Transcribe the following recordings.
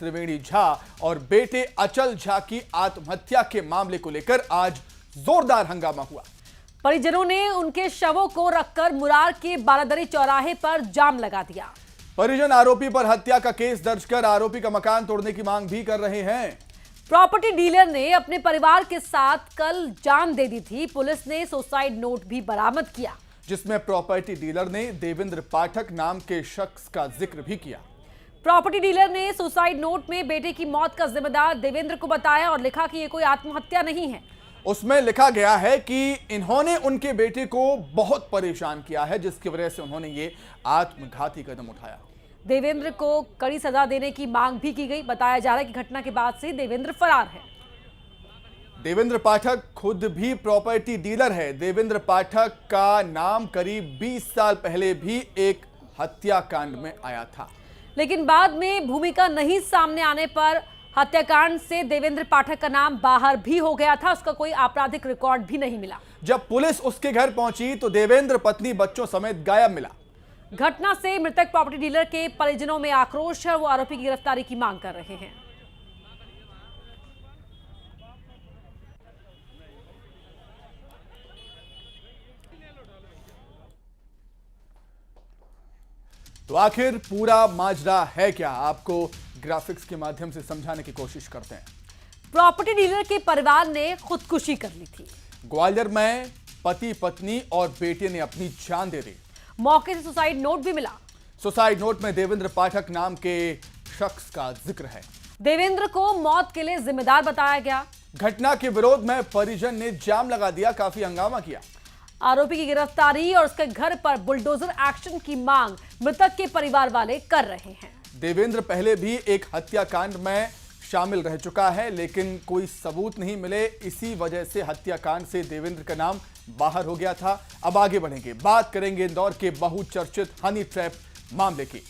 त्रिवेणी झा और बेटे अचल झा की आत्महत्या के मामले को लेकर आज जोरदार हंगामा हुआ। परिजनों ने उनके शवों को रखकर मुरार के बारादरी चौराहे पर जाम लगा दिया। परिजन आरोपी पर हत्या का केस दर्ज कर आरोपी का मकान तोड़ने की मांग भी कर रहे हैं। प्रॉपर्टी डीलर ने अपने परिवार के साथ कल जान दे दी थी। पुलिस ने सुसाइड नोट भी बरामद किया, जिसमें प्रॉपर्टी डीलर ने देवेंद्र पाठक नाम के शख्स का जिक्र भी किया। प्रॉपर्टी डीलर ने सुसाइड नोट में बेटे की मौत का जिम्मेदार देवेंद्र को बताया और लिखा कि यह कोई आत्महत्या नहीं है। उसमें लिखा गया है कि इन्होंने उनके बेटे को बहुत परेशान किया है, जिसकी वजह से उन्होंने ये आत्मघाती कदम उठाया। देवेंद्र को कड़ी सजा देने की मांग भी की गई। बताया जा रहा है कि घटना के बाद से देवेंद्र फरार है। देवेंद्र पाठक खुद भी प्रॉपर्टी डीलर है। देवेंद्र पाठक का नाम करीब 20 साल पहले भी एक हत्याकांड में आया था, लेकिन बाद में भूमिका नहीं सामने आने पर हत्याकांड से देवेंद्र पाठक का नाम बाहर भी हो गया था। उसका कोई आपराधिक रिकॉर्ड भी नहीं मिला। जब पुलिस उसके घर पहुंची तो देवेंद्र पत्नी बच्चों समेत गायब मिला। घटना से मृतक प्रॉपर्टी डीलर के परिजनों में आक्रोश है। वो आरोपी की गिरफ्तारी की मांग कर रहे हैं। तो आखिर पूरा माजरा है क्या, आपको ग्राफिक्स के माध्यम से समझाने की कोशिश करते हैं। प्रॉपर्टी डीलर के परिवार ने खुदकुशी कर ली थी। ग्वालियर में पति पत्नी और बेटे ने अपनी जान दे दी। मौके से सुसाइड नोट भी मिला। सुसाइड नोट में देवेंद्र पाठक नाम के शख्स का जिक्र है। देवेंद्र को मौत के लिए जिम्मेदार बताया गया। घटना के विरोध में परिजन ने जाम लगा दिया, काफी हंगामा किया। आरोपी की गिरफ्तारी और उसके घर पर बुलडोजर एक्शन की मांग मृतक के परिवार वाले कर रहे हैं। देवेंद्र पहले भी एक हत्याकांड में शामिल रह चुका है, लेकिन कोई सबूत नहीं मिले। इसी वजह से हत्याकांड से देवेंद्र का नाम बाहर हो गया था। अब आगे बढ़ेंगे, बात करेंगे इंदौर के बहुचर्चित हनी ट्रैप मामले की।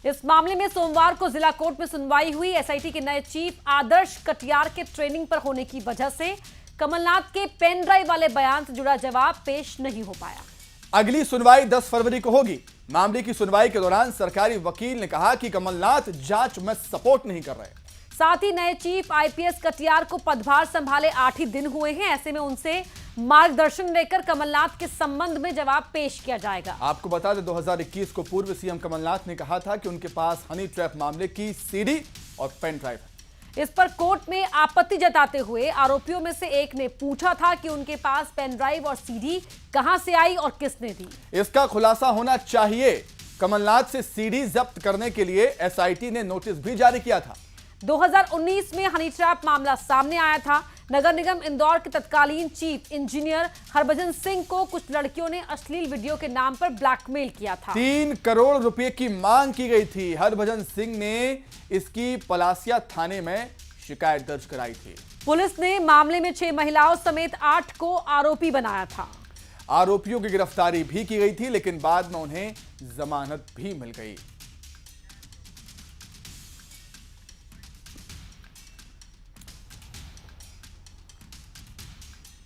इस मामले में सोमवार को जिला कोर्ट में सुनवाई हुई। एसआईटी के नए चीफ आदर्श कटियार के ट्रेनिंग पर होने की वजह से कमलनाथ के पेन ड्राइव वाले बयान से जुड़ा जवाब पेश नहीं हो पाया। अगली सुनवाई 10 फरवरी को होगी। मामले की सुनवाई के दौरान सरकारी वकील ने कहा कि कमलनाथ जांच में सपोर्ट नहीं कर रहे। साथ ही नए चीफ आईपीएस कटियार को पदभार संभाले 8 ही दिन हुए हैं। ऐसे में उनसे मार्गदर्शन लेकर कमलनाथ के संबंध में जवाब पेश किया जाएगा। आपको बता दें, 2021 को पूर्व सीएम कमलनाथ ने कहा था कि उनके पास हनी ट्रैप मामले की सीडी और पेन ड्राइव है। इस पर कोर्ट में आपत्ति जताते हुए आरोपियों में से एक ने पूछा था कि उनके पास पेन ड्राइव और सीडी कहां से आई और किसने दी। इसका खुलासा होना चाहिए। कमलनाथ से सीडी जब्त करने के लिए एसआईटी ने नोटिस भी जारी किया था। 2019 में हनी ट्रैप मामला सामने आया था। नगर निगम इंदौर के तत्कालीन चीफ इंजीनियर हरभजन सिंह को कुछ लड़कियों ने अश्लील वीडियो के नाम पर ब्लैकमेल किया था। 3 करोड़ रुपए की मांग की गई थी। हरभजन सिंह ने इसकी पलासिया थाने में शिकायत दर्ज कराई थी। पुलिस ने मामले में 6 महिलाओं समेत 8 को आरोपी बनाया था। आरोपियों की गिरफ्तारी भी की गई थी, लेकिन बाद में उन्हें जमानत भी मिल गई।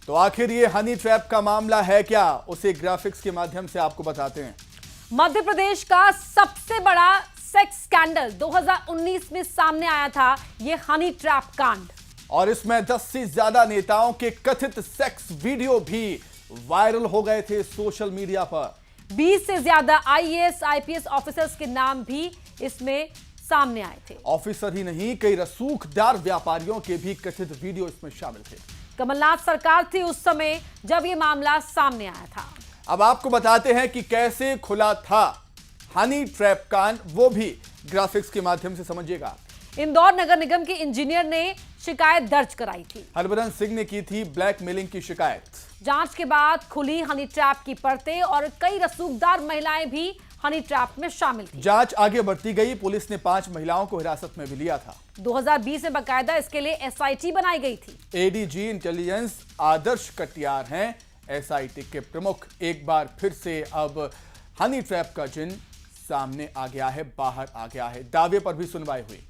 तो आखिर ये हनी ट्रैप का मामला है क्या, उसे ग्राफिक्स के माध्यम से आपको बताते हैं। मध्य प्रदेश का सबसे बड़ा सेक्स स्कैंडल 2019 में सामने आया था, ये हनी ट्रैप कांड। और इसमें 10 से ज्यादा नेताओं के कथित सेक्स वीडियो भी वायरल हो गए थे सोशल मीडिया पर। 20 से ज्यादा आईएएस आईपीएस ऑफिसर्स के नाम भी इसमें सामने आए थे। ऑफिसर ही नहीं, कई रसूखदार व्यापारियों के भी कथित वीडियो इसमें शामिल थे। कमलनाथ सरकार थी उस समय जब यह मामला सामने आया था। अब आपको बताते हैं कि कैसे खुला था हनी ट्रैप कांड, वो भी ग्राफिक्स के माध्यम से समझिएगा। इंदौर नगर निगम के इंजीनियर ने शिकायत दर्ज कराई थी। हरभजन सिंह ने की थी ब्लैकमेलिंग की शिकायत। जांच के बाद खुली हनी ट्रैप की परतें और कई रसूखदार महिलाएं भी हनी ट्रैप में शामिल थी। जांच आगे बढ़ती गई। पुलिस ने 5 महिलाओं को हिरासत में भी लिया था। 2020 में बाकायदा इसके लिए एसआईटी बनाई गई थी। एडीजी इंटेलिजेंस आदर्श कटियार हैं एसआईटी के प्रमुख। एक बार फिर से अब हनी ट्रैप का जिन सामने आ गया है, बाहर आ गया है। दावे पर भी सुनवाई हुई।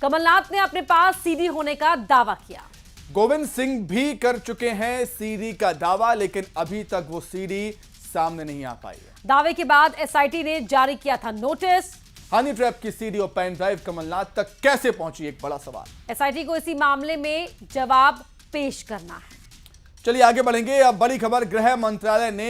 कमलनाथ ने अपने पास सीडी होने का दावा किया। गोविंद सिंह भी कर चुके हैं सीडी का दावा, लेकिन अभी तक वो सीडी सामने नहीं आ पाई है। दावे के बाद एसआईटी ने जारी किया था नोटिस। हनी ट्रैप की सीडी और पेन ड्राइव कमलनाथ तक कैसे पहुंची, एक बड़ा सवाल। एसआईटी को इसी मामले में जवाब पेश करना है। चलिए आगे बढ़ेंगे। अब बड़ी खबर, गृह मंत्रालय ने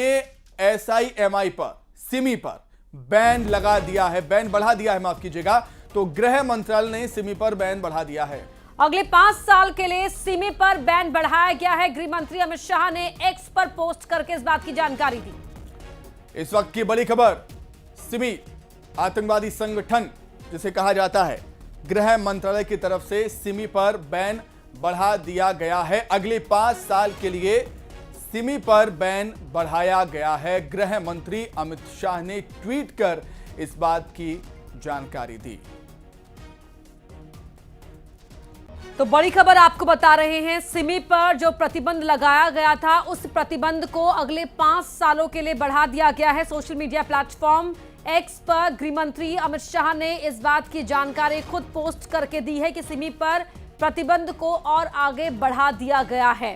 एसआईएमआई पर, सिमी पर बैन लगा दिया है, बैन बढ़ा दिया है, माफ कीजिएगा। तो गृह मंत्रालय ने सिमी पर बैन बढ़ा दिया है। अगले 5 साल के लिए सिमी पर बैन बढ़ाया गया है। गृह मंत्री अमित शाह ने एक्स पर पोस्ट करके इस बात की जानकारी दी। इस वक्त की बड़ी खबर, सिमी आतंकवादी संगठन जिसे कहा जाता है, गृह मंत्रालय की तरफ से सिमी पर बैन बढ़ा दिया गया है। अगले 5 साल के लिए सिमी पर बैन बढ़ाया गया है। गृह मंत्री अमित शाह ने ट्वीट कर इस बात की जानकारी दी। तो बड़ी खबर आपको बता रहे हैं, सिमी पर जो प्रतिबंध लगाया गया था उस प्रतिबंध को अगले 5 सालों के लिए बढ़ा दिया गया है। सोशल मीडिया प्लेटफॉर्म एक्स पर गृह मंत्री अमित शाह ने इस बात की जानकारी खुद पोस्ट करके दी है कि सिमी पर प्रतिबंध को और आगे बढ़ा दिया गया है।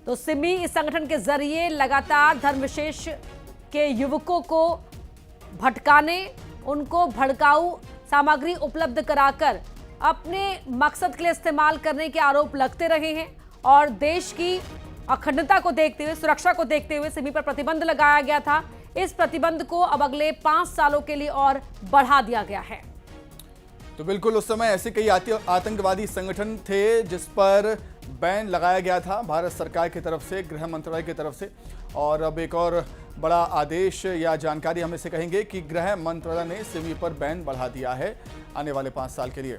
तो सिमी इस संगठन के जरिए लगातार धर्मविशेष के युवकों को भटकाने, उनको भड़काऊ सामग्री उपलब्ध कराकर अपने मकसद के लिए इस्तेमाल करने के आरोप लगते रहे हैं। और देश की अखंडता को देखते हुए, सुरक्षा को देखते हुए सिमी पर प्रतिबंध लगाया गया था। इस प्रतिबंध को अब अगले 5 सालों के लिए और बढ़ा दिया गया है। तो बिल्कुल उस समय ऐसे कई आतंकवादी संगठन थे जिस पर बैन लगाया गया था भारत सरकार की तरफ से, गृह मंत्रालय की तरफ से। और अब एक और बड़ा आदेश या जानकारी हम इसे कहेंगे कि गृह मंत्रालय ने सिमी पर बैन बढ़ा दिया है आने वाले 5 साल के लिए।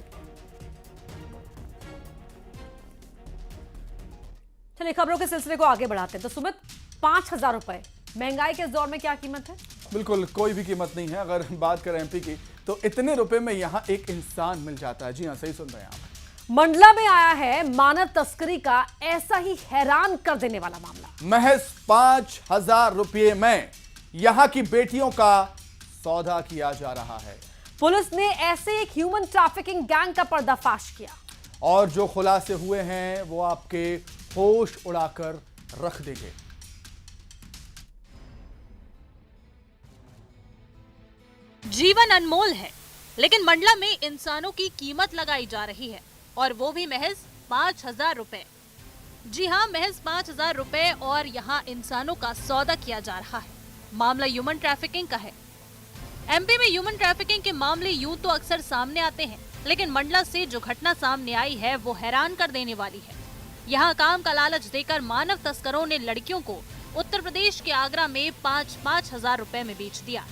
चलिए खबरों के सिलसिले को आगे बढ़ाते हैं। तो सुमित, 5,000 रुपए महंगाई के इस दौर में क्या कीमत है? बिल्कुल कोई भी कीमत नहीं है। अगर बात करें एमपी की, तो इतने रुपए में यहाँ एक इंसान मिल जाता है। जी हाँ, सही सुन रहे हैं आप। मंडला में आया है मानव तस्करी का ऐसा ही हैरान कर देने वाला मामला। महज 5,000 रुपये में यहाँ की बेटियों का सौदा किया जा रहा है। पुलिस ने ऐसे एक ह्यूमन ट्रैफिकिंग गैंग का पर्दाफाश किया और जो खुलासे हुए हैं वो आपके होश उड़ाकर रख देंगे। जीवन अनमोल है, लेकिन मंडला में इंसानों की कीमत लगाई जा रही है, और वो भी महज 5,000 रुपए। जी हाँ, महज 5,000 रुपए और यहाँ इंसानों का सौदा किया जा रहा है। मामला ह्यूमन ट्रैफिकिंग का है। एमपी में ह्यूमन ट्रैफिकिंग के मामले यूं तो अक्सर सामने आते हैं, लेकिन मंडला से जो घटना सामने आई है वो हैरान कर देने वाली है। यहाँ काम का लालच देकर मानव तस्करों ने लड़कियों को उत्तर प्रदेश के आगरा में 5,000 रुपए में बेच दिया।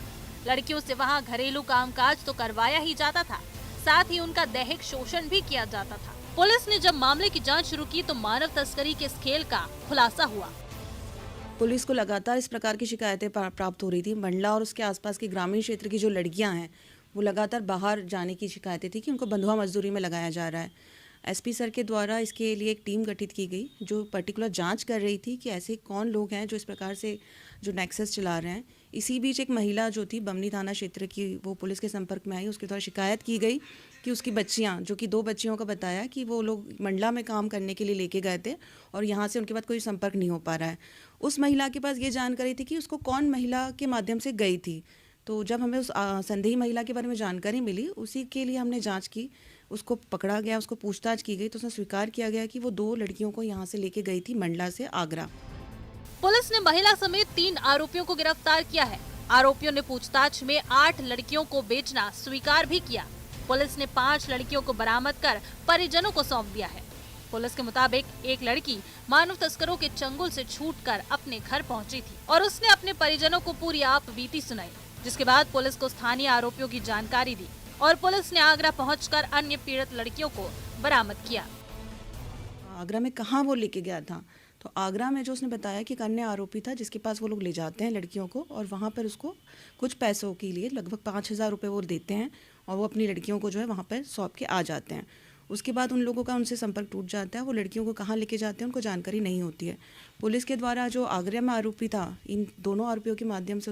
लड़कियों से वहाँ घरेलू कामकाज तो करवाया ही जाता था, साथ ही उनका दैहिक शोषण भी किया जाता था। पुलिस ने जब मामले की जांच शुरू की तो मानव तस्करी के इस खेल का खुलासा हुआ। पुलिस को लगातार इस प्रकार की शिकायतें प्राप्त हो रही थी। मंडला और उसके आसपास के ग्रामीण क्षेत्र की जो लड़कियां हैं वो लगातार बाहर जाने की शिकायतें थी कि उनको बंधुआ मजदूरी में लगाया जा रहा है। एसपी सर के द्वारा इसके लिए एक टीम गठित की गई जो पर्टिकुलर जांच कर रही थी कि ऐसे कौन लोग हैं जो इस प्रकार से जो नेक्सस चला रहे हैं। इसी बीच एक महिला जो थी बमनी थाना क्षेत्र की, वो पुलिस के संपर्क में आई। उसके द्वारा शिकायत की गई कि उसकी बच्चियां, जो कि 2 बच्चियों का बताया कि वो लोग मंडला में काम करने के लिए लेके गए थे और यहाँ से उनके बाद कोई संपर्क नहीं हो पा रहा है। उस महिला के पास ये जानकारी थी कि उसको कौन महिला के माध्यम से गई थी। तो जब हमें उस संदेही महिला के बारे में जानकारी मिली, उसी के लिए हमने जांच की, उसको पकड़ा गया, उसको पूछताछ की गई तो उसने स्वीकार किया गया कि वो 2 लड़कियों को यहाँ से लेके गई थी मंडला से आगरा। पुलिस ने महिला समेत 3 आरोपियों को गिरफ्तार किया है। आरोपियों ने पूछताछ में 8 लड़कियों को बेचना स्वीकार भी किया। पुलिस ने 5 लड़कियों को बरामद कर परिजनों को सौंप दिया है। पुलिस के मुताबिक एक लड़की मानव तस्करों के चंगुल से छूटकर अपने घर पहुंची थी और उसने अपने परिजनों को पूरी आप बीती सुनाई, जिसके बाद पुलिस को स्थानीय आरोपियों की जानकारी दी और पुलिस ने आगरा पहुंचकर अन्य पीड़ित लड़कियों को बरामद किया। आगरा में कहाँ वो लेके गया था? तो आगरा में जो उसने बताया कि एक अन्य आरोपी था जिसके पास वो लोग ले जाते हैं लड़कियों को और वहाँ पर उसको कुछ पैसों के लिए लगभग 5,000 रुपये वो देते हैं और वो अपनी लड़कियों को जो है वहाँ पर सौंप के आ जाते हैं। उसके बाद उन लोगों का उनसे संपर्क टूट जाता है। वो लड़कियों को कहाँ लेके जाते हैं उनको जानकारी नहीं होती है। पुलिस के द्वारा जो आगरा में आरोपी था, इन दोनों आरोपियों के माध्यम से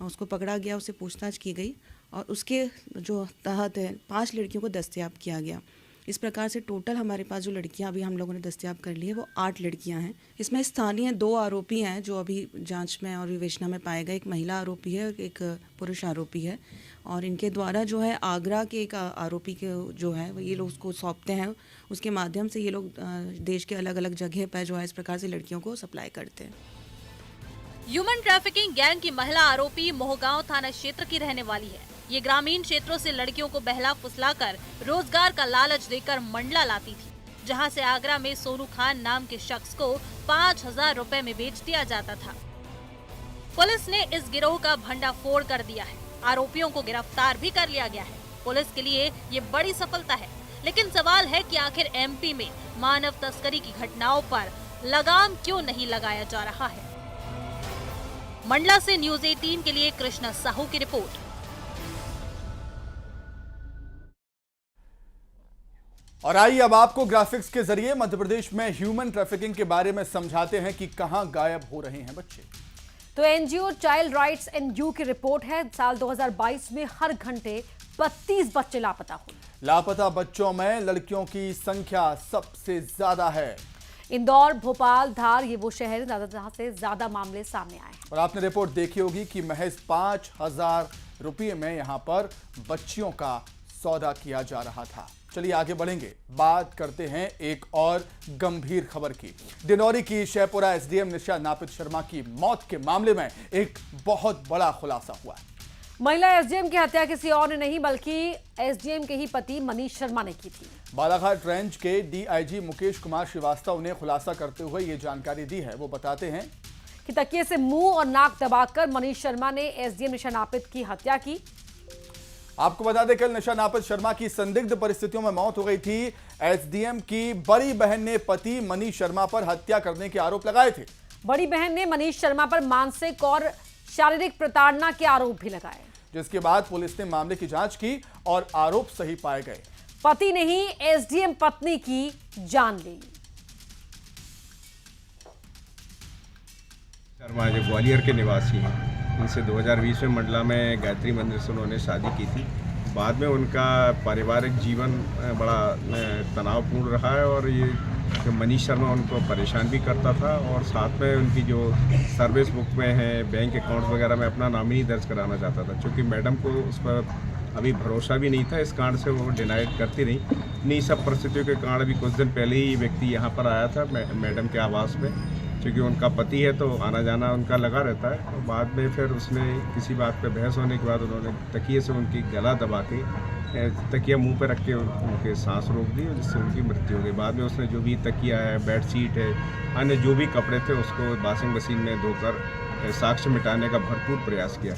उसको पकड़ा गया, उससे पूछताछ की गई और उसके जो तहत है 5 लड़कियों को दस्तयाब किया गया। इस प्रकार से टोटल हमारे पास जो लड़कियां अभी हम लोगों ने दस्तयाब कर ली है वो 8 लड़कियां हैं। इसमें स्थानीय 2 आरोपी हैं जो अभी जांच में और विवेचना में पाए गए। एक महिला आरोपी है और एक पुरुष आरोपी है, और इनके द्वारा जो है आगरा के एक आरोपी के जो है ये लोग उसको सौंपते हैं। उसके माध्यम से ये लोग देश के अलग अलग जगह पर जो है इस प्रकार से लड़कियों को सप्लाई करते हैं। ह्यूमन ट्रैफिकिंग गैंग की महिला आरोपी मोहगांव थाना क्षेत्र की रहने वाली है। ये ग्रामीण क्षेत्रों से लड़कियों को बहला फुसलाकर रोजगार का लालच देकर मंडला लाती थी, जहां से आगरा में सोनू खान नाम के शख्स को 5,000 रुपए में बेच दिया जाता था। पुलिस ने इस गिरोह का भंडाफोड़ कर दिया है। आरोपियों को गिरफ्तार भी कर लिया गया है। पुलिस के लिए ये बड़ी सफलता है, लेकिन सवाल है कि आखिर एमपी में मानव तस्करी की घटनाओं पर लगाम क्यों नहीं लगाया जा रहा है। मंडला से न्यूज़ 18 के लिए कृष्णा साहू की रिपोर्ट। और आइए अब आपको ग्राफिक्स के जरिए मध्य प्रदेश में ह्यूमन ट्रैफिकिंग के बारे में समझाते हैं कि कहां गायब हो रहे हैं बच्चे। तो NGO child rights and you की रिपोर्ट है, साल 2022 में हर घंटे 32 बच्चे लापता हुए। लापता बच्चों में लड़कियों की संख्या सबसे ज्यादा है। इंदौर, भोपाल, धार ये वो शहर जहां से ज्यादा मामले सामने आए हैं। और आपने रिपोर्ट देखी होगी कि महज 5,000 रुपये में यहां पर बच्चियों का सौदा किया जा रहा था। चलिए आगे बढ़ेंगे, बात करते हैं एक और गंभीर खबर की। डिंडौरी की शहपुरा एसडीएम निशा नापित शर्मा की मौत के मामले में एक बहुत बड़ा खुलासा हुआ है। महिला एसडीएम की हत्या किसी और ने नहीं बल्कि एसडीएम के ही पति मनीष शर्मा ने की थी। बालाघाट रेंज के डीआईजी मुकेश कुमार श्रीवास्तव ने खुलासा करते हुए ये जानकारी दी है। वो बताते हैं कि तकिए से मुंह और नाक दबाकर मनीष शर्मा ने एसडीएम निशा नापित की हत्या की। आपको बता दें कल निशा नापित शर्मा की संदिग्ध परिस्थितियों में मौत हो गई थी। एसडीएम की बड़ी बहन ने पति मनीष शर्मा पर हत्या करने के आरोप लगाए थे। बड़ी बहन ने मनीष शर्मा पर मानसिक और शारीरिक प्रताड़ना के आरोप भी लगाए, जिसके बाद पुलिस ने मामले की जांच की और आरोप सही पाए गए। पति ने ही एसडीएम पत्नी की जान ली। शर्मा जो ग्वालियर के निवासी हैं, इनसे 2020 में मंडला में गायत्री मंदिर से उन्होंने शादी की थी। बाद में उनका पारिवारिक जीवन बड़ा तनावपूर्ण रहा है और ये जो मनीष शर्मा उनको परेशान भी करता था और साथ में उनकी जो सर्विस बुक में है बैंक अकाउंट वगैरह में अपना नाम ही दर्ज कराना चाहता था। क्योंकि मैडम को उस पर अभी भरोसा भी नहीं था, इस कारण से वो डिनाइड करती रही। इन्हीं सब परिस्थितियों के कारण अभी कुछ दिन पहले ही व्यक्ति यहाँ पर आया था मैडम के आवास में। क्योंकि उनका पति है तो आना जाना उनका लगा रहता है। और बाद में फिर उसने किसी बात पे बहस होने के बाद उन्होंने तकिए से उनकी गला दबा के तकिया मुंह पे रख के उनके सांस रोक दी, जिससे उनकी मृत्यु हो गई। बाद में उसने जो भी तकिया है, बेडशीट है, अन्य जो भी कपड़े थे उसको वॉशिंग मशीन में धोकर साक्ष्य मिटाने का भरपूर प्रयास किया।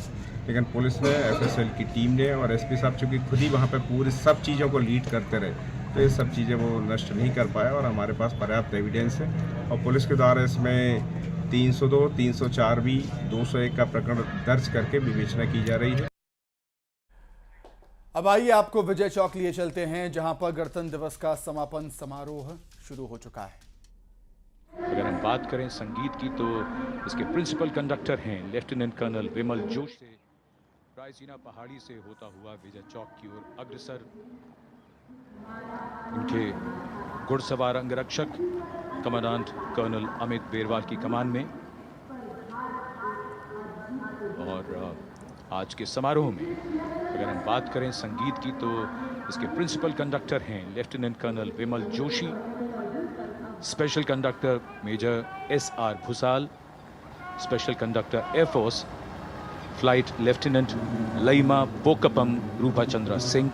लेकिन पुलिस ने, एफएसएल की टीम ने और एसपी साहब चूँकि खुद ही वहाँ पर पूरी सब चीज़ों को लीड करते रहे, तो ये सब चीज़ें वो नष्ट नहीं कर पाया और हमारे पास पर्याप्त एविडेंस है। और पुलिस के द्वारा इसमें 302, 304 भी 201 का प्रकरण दर्ज करके विवेचना की जा रही है। अब आइए आपको विजय चौक लिए चलते हैं, जहां पर गणतंत्र दिवस का समापन समारोह शुरू हो चुका है। अगर हम बात करें संगीत की तो इसके प्रिंसिपल कंडक्टर हैं लेफ्टिनेंट कर्नल विमल जोशी से रायसीना पहाड़ी से होता हुआ विजय चौक की ओर अग्रसर। इनके घुड़सवार अंगरक्षक कमांडेंट कर्नल अमित बेरवाल की कमान में। और आज के समारोह में अगर हम बात करें संगीत की तो इसके प्रिंसिपल कंडक्टर हैं lieutenant colonel Vimal Joshi, special conductor major SR Bhusal, special conductor air force flight lieutenant Laima Bokpam Rupachandra Singh,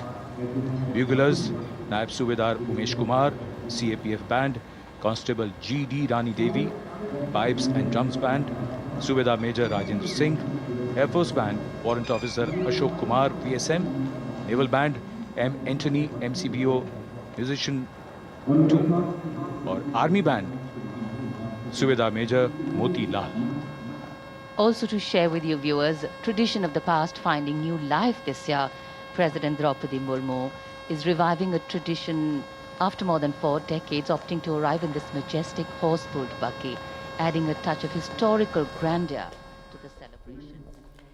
buglers नायब सूबेदार Umesh Kumar, CAPF band constable GD Rani Devi, pipes and drums band सूबेदार major Rajendra Singh, air force band warrant officer Ashok Kumar VSM, naval band M Antony MCBO musician 2 और army band सूबेदार major Moti Lal. Also to share with you viewers, tradition of the past finding new life this year, President Draupadi Murmu is reviving a tradition after more than 4 decades, opting to arrive in this majestic horse-pulled buggy, adding a touch of historical grandeur to the celebration.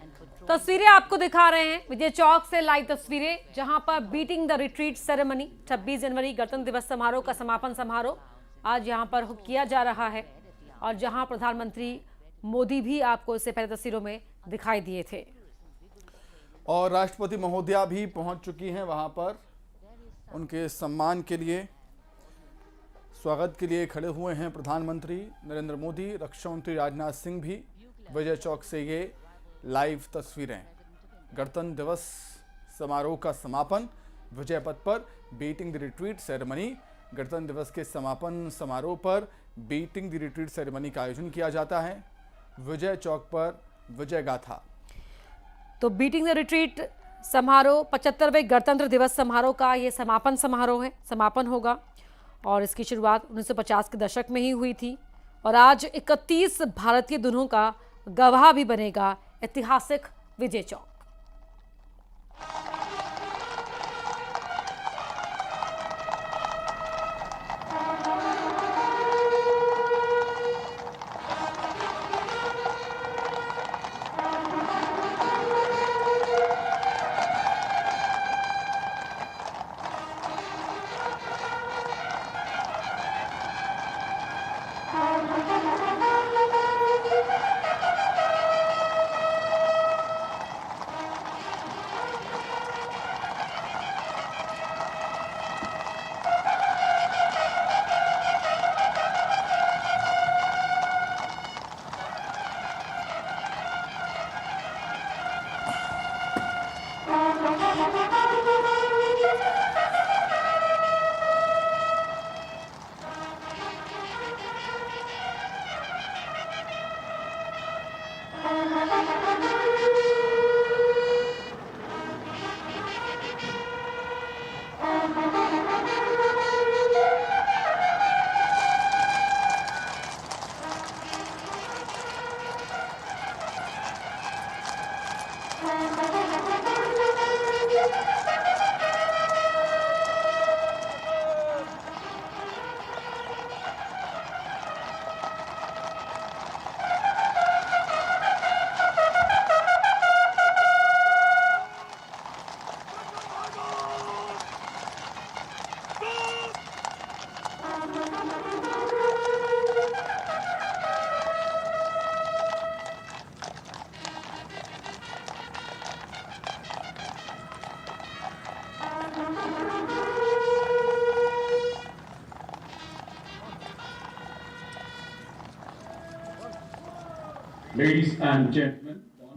And for तस्वीरें आपको दिखा रहे हैं विजय चौक से live तस्वीरें, जहां पर beating the retreat ceremony 26 जनवरी गणतंत्र दिवस समारोह का समापन समारोह आज यहां पर किया जा रहा है और जहां प्रधानमंत्री मोदी भी आपको इससे पहले तस्वीरों में दिखाई दिए थे और राष्ट्रपति महोदया भी पहुंच चुकी हैं वहां पर। उनके सम्मान के लिए, स्वागत के लिए खड़े हुए हैं प्रधानमंत्री नरेंद्र मोदी। रक्षा मंत्री राजनाथ सिंह भी विजय चौक से ये लाइव तस्वीरें। गणतंत्र दिवस समारोह का समापन विजय पथ पर बीटिंग द रिट्रीट सेरेमनी। गणतंत्र दिवस के समापन समारोह पर बीटिंग द रिट्रीट सेरेमनी का आयोजन किया जाता है विजय चौक पर। विजय गाथा, तो बीटिंग द रिट्रीट समारोह 75वें गणतंत्र दिवस समारोह का ये समापन समारोह है, समापन होगा और इसकी शुरुआत 1950 के दशक में ही हुई थी और आज 31 भारतीय दिनों का गवाह भी बनेगा ऐतिहासिक विजय चौक।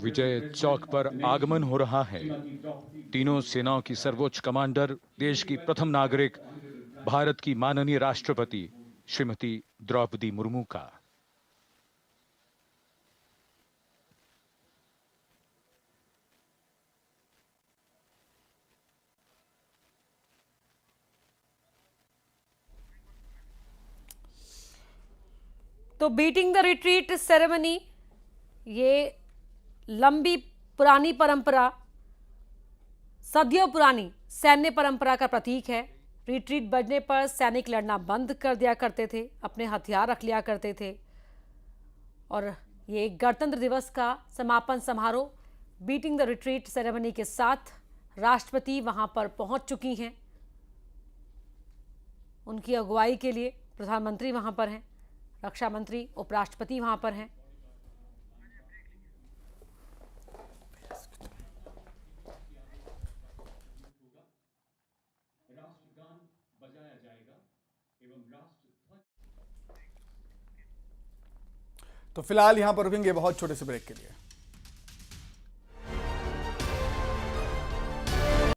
विजय चौक पर आगमन हो रहा है तीनों सेनाओं की सर्वोच्च कमांडर, देश की प्रथम नागरिक, भारत की माननीय राष्ट्रपति श्रीमती द्रौपदी मुर्मू का। तो बीटिंग द रिट्रीट सेरेमनी ये लंबी पुरानी परंपरा, सदियों पुरानी सैन्य परंपरा का प्रतीक है। रिट्रीट बजने पर सैनिक लड़ना बंद कर दिया करते थे, अपने हथियार रख लिया करते थे और ये गणतंत्र दिवस का समापन समारोह बीटिंग द रिट्रीट सेरेमनी के साथ राष्ट्रपति वहां पर पहुंच चुकी हैं। उनकी अगुवाई के लिए प्रधानमंत्री वहां पर हैं, रक्षा मंत्री, उपराष्ट्रपति वहां पर हैं। तो फिलहाल यहां पर रुकेंगे बहुत छोटे से ब्रेक के लिए।